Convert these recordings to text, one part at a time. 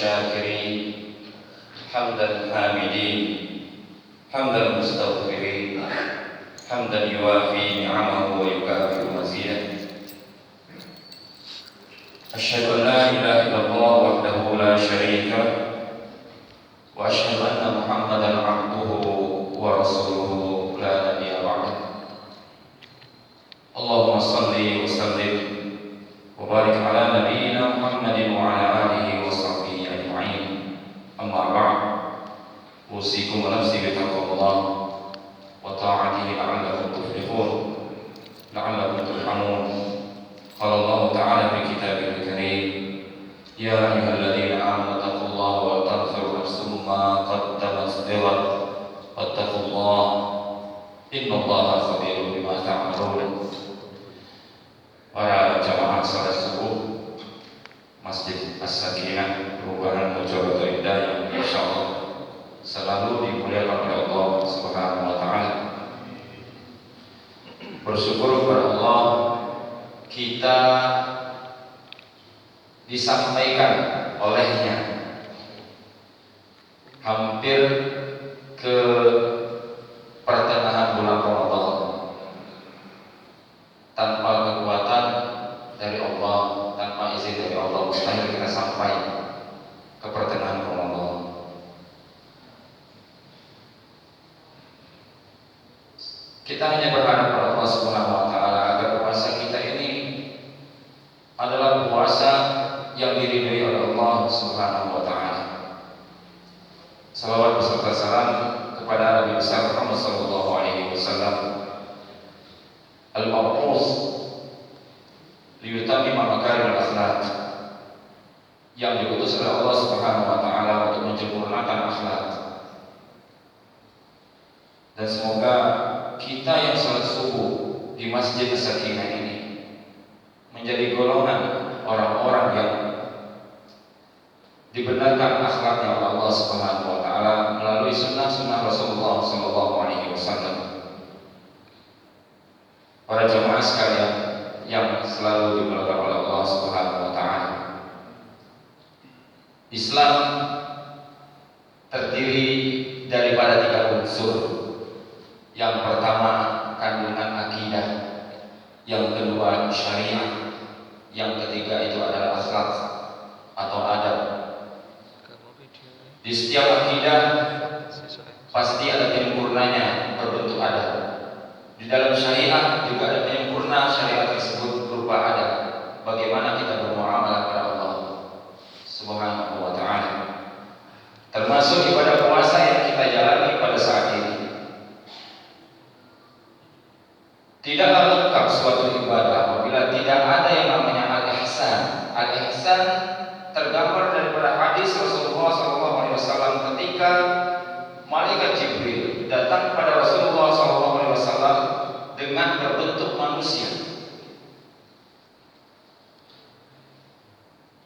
الشاكرين حمد الحامدين حمد المستغفرين حمدا يوافي نعمه ويكافئ مزيده. أشهد أن لا إله إلا الله وحده لا شريك له وأشهد أن محمدا عبده ورسوله لا نبي بعده. اللهم صل وسلم وبارك على نبينا محمد وعلى آله وصحبه أجمعين. أما بعد، أوصيكم ونفسي بتقوى الله وطاعته لعلكم تفلحون لعلكم ترحمون. قال الله تعالى في كتابه الكريم: يا أيها الذين آمنوا اتقوا الله ولتنظر نفس ما قدمت لغد واتقوا الله إن الله خبير بما تعملون. Para jamaah salat subuh Masjid As-Sakinah perubahan Mojokerto Indah yang insyaallah selalu dimuliakan oleh Allah Subhanahu wa taala. Bersyukur kepada Allah kita disampaikan olehnya hampir ke pertengahan bulan Ramadan tanpa kekuatan dari Allah, tanpa izin dari Allah mustahil kita sampai ke pertengahan Ramadan. Kita hanya berharap kepada Allah Subhanahu wa taala agar puasa kita ini adalah puasa yang diridhoi oleh Allah Subhanahu wa taala. Salawat beserta salam kepada Nabi besar Muhammad sallallahu alaihi wasallam, al-mab'us liyutammima makarim al-akhlaq, yang diutus oleh Allah Subhanahu wa taala untuk menyempurnakan akhlak. Dan semoga kita yang salat subuh di Masjid As-Sakinah ini menjadi golongan orang-orang yang dibenarkan akhlaknya oleh Allah Subhanahu wa taala melalui sunnah-sunnah Rasulullah sallallahu alaihi wasallam. Para jemaah sekalian yang selalu dimuliakan oleh Allah Subhanahu wa taala, Islam terdiri daripada 3 unsur. Yang pertama kandungan akidah, yang kedua syariah, yang ketiga itu adalah akhlak atau adab. Di setiap akidah pasti ada penyempurnanya berbentuk adab. Di dalam syariah juga ada penyempurna syariat tersebut berupa adab. Bagaimana kita bermuamalah kepada Allah Subhanahu wa taala. Termasuk ibadah puasa yang kita jalani pada saat ini. Tidaklah lengkap suatu ibadah apabila tidak ada yang namanya al-ihsan. Al-ihsan tergambar daripada hadis Rasulullah SAW ketika malaikat Jibril datang kepada Rasulullah SAW dengan berbentuk manusia.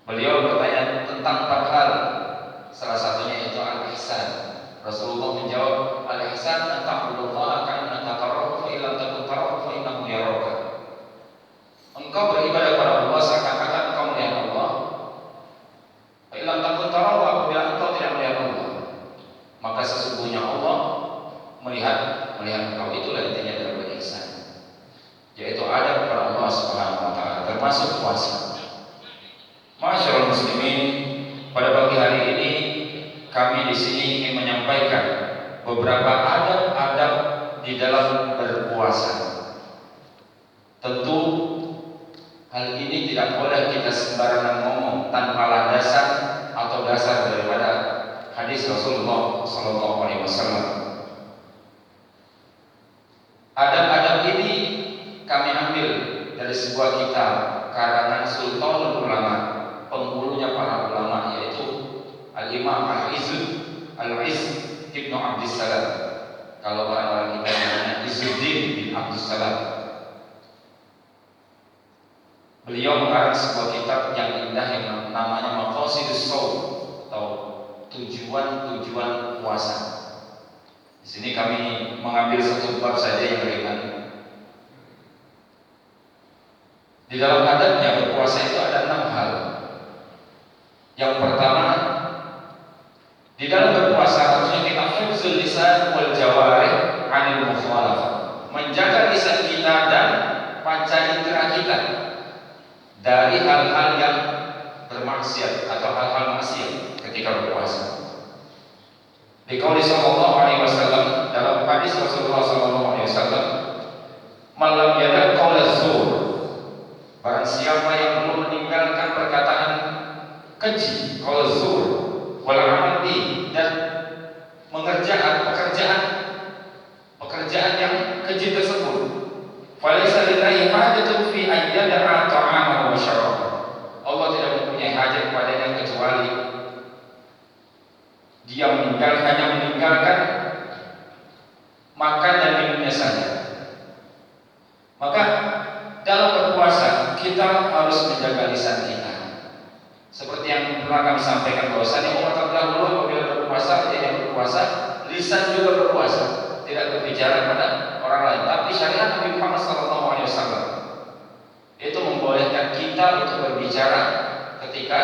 Beliau bertanya tentang 4 hal. Salah satunya itu al-ihsan. Rasulullah menjawab, al-ihsan an ta'budullaha ka'annaka tarahu fa illam takun tarahu fa innahu yaraka. Engkau beribadah kepada Allah seakan-akan engkau melihat Allah. Fa illam takun tarahu, apabila engkau tidak melihat Allah, maka sesungguhnya Allah melihat engkau. Itulah intinya dari al-ihsan, yaitu adab kepada Allah Subhanahu wa taala, termasuk puasa. Masyaallah muslimin, pada pagi hari ini kami di sini ingin menyampaikan beberapa adab-adab di dalam berpuasa. Tentu hal ini tidak boleh kita sembarangan ngomong tanpa landasan atau dasar daripada hadis Rasulullah sallallahu alaihi wasallam. Adab-adab ini kami ambil dari sebuah kitab karangan Sultanul Ulama, penghulunya para ulama, yaitu Al-Imam Al-Izz Ibnu Abdissalam. Kalau orang-orang kita namanya Izzuddin bin Abdussalam. Beliau mengarang sebuah kitab yang indah yang namanya Maqasidus Shaum atau tujuan-tujuan puasa. Di sini kami mengambil satu bab saja yang ringan. Di dalam adabnya berpuasa itu ada 6 hal. Yang pertama Di dalam berpuasa harusnya kita hifzul lisan wal jawarih 'anil mukhalafah. Menjaga lisan kita dan panca indera kita dari hal-hal yang bermaksiat atau hal-hal maksiat ketika berpuasa. Di qauli sallallahu alaihi wasallam, dalam hadis Rasulullah sallallahu alaihi wasallam, "Man lam yada' qaula zur." Barang siapa yang belum meninggalkan perkataan keji, qaul zur, wal amal bi, dan mengerjakan pekerjaan yang keji tersebut, falaysa lillahi hajatun fi an yada'a ta'amahu wa syarabahu. Allah tidak mempunyai hajat padanya kecuali dia hanya meninggalkan makan dan minumnya saja. Maka dalam berpuasa kita harus menjaga lisan kita. Seperti yang pernah kami sampaikan bahwasanya umat terdahulu apabila berpuasa, lisan juga berpuasa, tidak berbicara pada orang lain. Tapi syariat Nabi Muhammad SAW itu membolehkan kita untuk berbicara ketika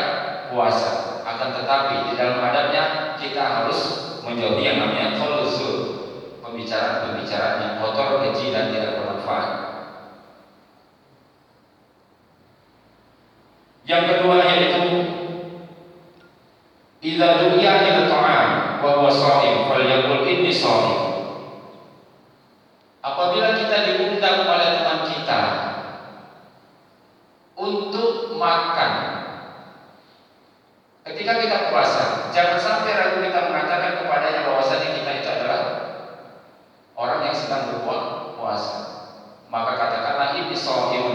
puasa. Akan tetapi di dalam adabnya kita harus menjauhi yang namanya qaul zur, pembicaraan yang kotor, keji, dan tidak bermanfaat. Yang kedua yaitu idza du'iya ila ta'am wa huwa sha'im falyaqul inni sha'im. Apabila kita diundang oleh teman kita untuk makan ketika kita puasa, jangan sampai ragu kita mengatakan kepadanya bahwasanya kita itu adalah orang yang sedang berpuasa. Maka katakanlah inni sha'im.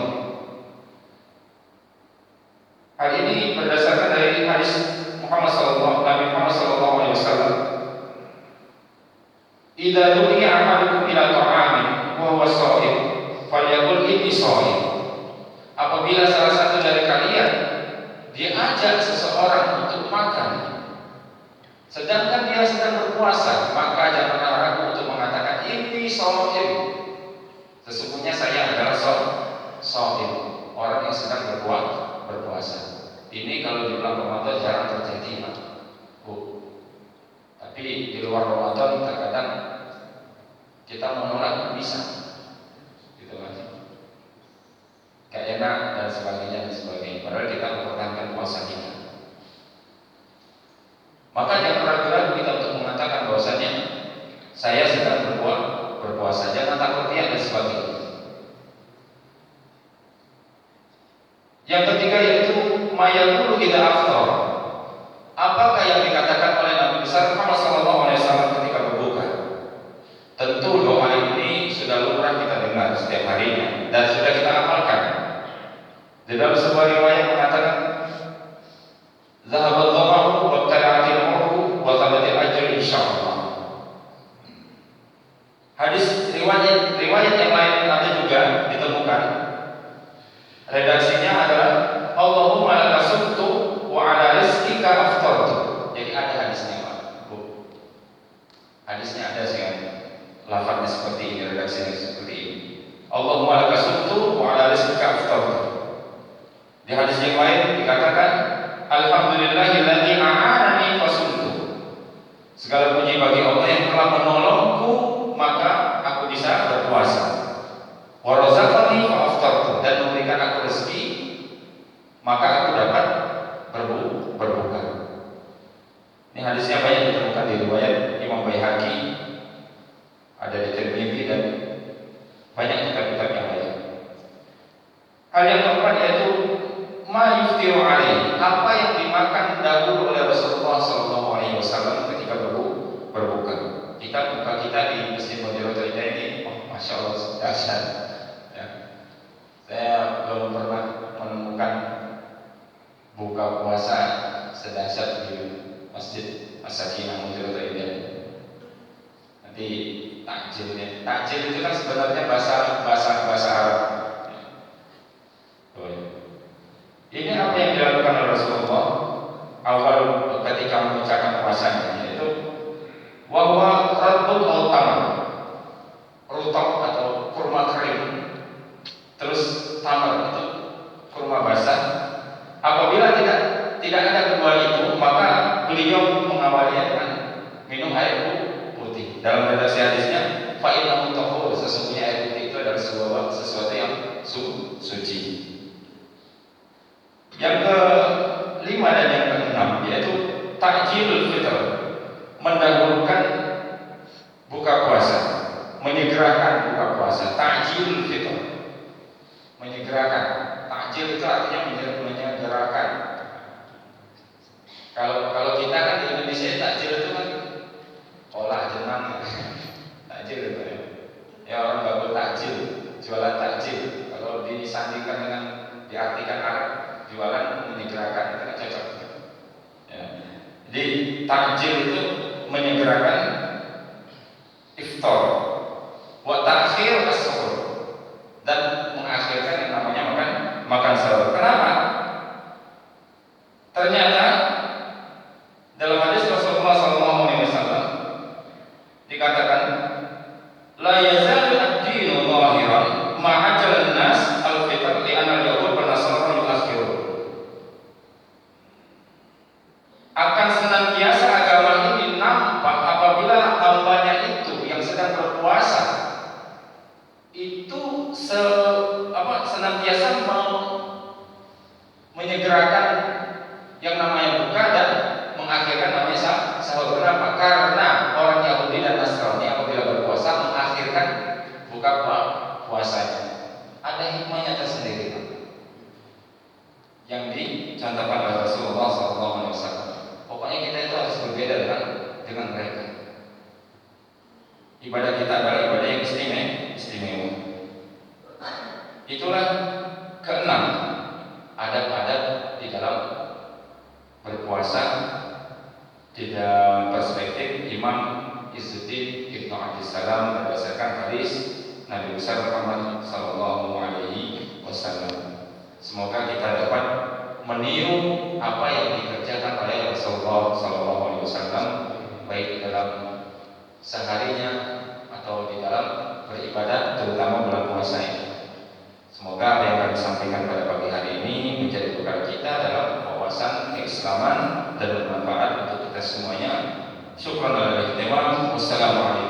Hal ini berdasarkan dari hadis Nabi Muhammad sallallahu alaihi wasallam. Idza du'iya ahadukum ila ta'amin wa huwa sha'im falyaqul inni sha'im. Apabila salah satu dari kalian diajak seseorang untuk makan sedangkan dia sedang berpuasa, maka janganlah ragu untuk mengatakan inni sha'im. Sesungguhnya saya adalah sha'im, orang yang sedang berpuasa. Ini kalau di bulan Ramadan jarang terjadi, Pak. Tapi di luar Ramadan terkadang kita menolak bisa, gitu kan? Gak enak dan sebagainya. Padahal kita mempertahankan puasa kita. Maka jangan ragu-ragu kita untuk mengatakan bahwasanya saya sedang berpuasa, jangan takut riya dan sebagainya. Yang ketiga yaitu mayaqulu idza afthar. Apakah yang dikatakan oleh Nabi besar Muhammad SAW ketika berbuka? Tentu doa ini sudah lumrah kita dengar setiap harinya dan sudah kita amalkan. Di dalam sebuah riwayat mengatakan, "Zahabal dhama'u wa tala'atil 'urqu wa thabatil ajr insyaallah." Hadis riwayat yang lain ada juga ditemukan. Redaksinya adalah Allahumma laka sumtu wa ala rizqika aftartu. Jadi ada hadisnya, Pak. Hadisnya ada sih, lafaznya seperti ini, redaksinya seperti ini. Allahumma laka sumtu wa ala rizqika aftartu. Di hadis yang lain dikatakan alhamdulillahilladzi a'anani fasumtu. Segala puji bagi Allah yang telah menolongku maka aku bisa berpuasa. Wa razaqani fa aftartu, dan memberikan aku rezeki maka aku dapat berbuka. Ini hadisnya banyak ditemukan di riwayat Imam Baihaqi, ada di Tirmidzi, dan banyak kitab-kitab yang lain. Hal yang keempat yaitu ma yuftiru alaihi, apa yang dimakan dahulu oleh Rasulullah SAW ketika berbuka. Buka kita di Masjid Moderator ini, masya Allah, dahsyat. Ya. Saya belum pernah menemukan buka puasa sedahsyat di Masjid As-Sakinah Moderator ini. Nanti takjil itu kan sebenarnya bahasa Arab. Ini apa yang dilakukan oleh Rasulullah awal ketika mengucapkan puasanya, yaitu wahwa rambut tamar, rutab atau kurma kering, terus tamar itu kurma basah. Apabila tidak ada kedua itu, maka beliau mengawali dengan Dalam redaksi hadisnya, fa innahu tahur, sesungguhnya air putih itu adalah sesuatu yang suci. Yang kelima dan yang keenam yaitu takjilul fitr, mendahulukan buka puasa, menyegerakan buka puasa. Takjilul fitr, menyegerakan. Takjil itu artinya menyegerakan. Kalau kita kan di Indonesia takjil itu kan olah jenang, takjil itu ya. Ya orang bagus takjil, jualan takjil. Kalau disandingkan dengan diartikan Arab, jualan menyegerakan itu kan cocok. Ya. Jadi takjil itu menyegerakan iftar, wa ta'khir as-suhur, dan mengakhirkan yang namanya makan sahur. Kenapa? Ternyata dalam hadis Rasulullah SAW dikatakan, la yazalu ad-dinu zahiran ma'ajal nas al-fitr li'anna al-yahud wa nasara yu'akhirun. Akan senantiasa agama ini nampak apabila hambanya itu yang sedang berpuasa itu senantiasa menyegerakan yang namanya buka dan mengakhirkan namanya sahur. Kenapa? Karena orang Yahudi dan Nasrani apabila berpuasa mengakhirkan buka puasanya. Ada hikmahnya tersendiri yang dicontohkan oleh Rasulullah SAW. Pokoknya kita itu harus berbeda dengan mereka. Ibadah kita adalah ibadah yang istimewa. Itulah keenam adab-adab di dalam berpuasa di dalam perspektif Imam Izzuddin Ibnu Abdissalam berdasarkan hadis Nabi besar Muhammad Sallallahu Alaihi Wasallam. Semoga kita dapat meniru apa yang dikerjakan oleh Rasulullah Sallallahu Alaihi Wasallam baik dalam seharinya atau di dalam beribadah, terutama bulan puasa ini. Semoga apa yang kami sampaikan pada pagi hari ini menjadi bekal kita dalam wawasan keislaman dan bermanfaat untuk kita semuanya. Syukran alal ihtimam. Wassalamualaikum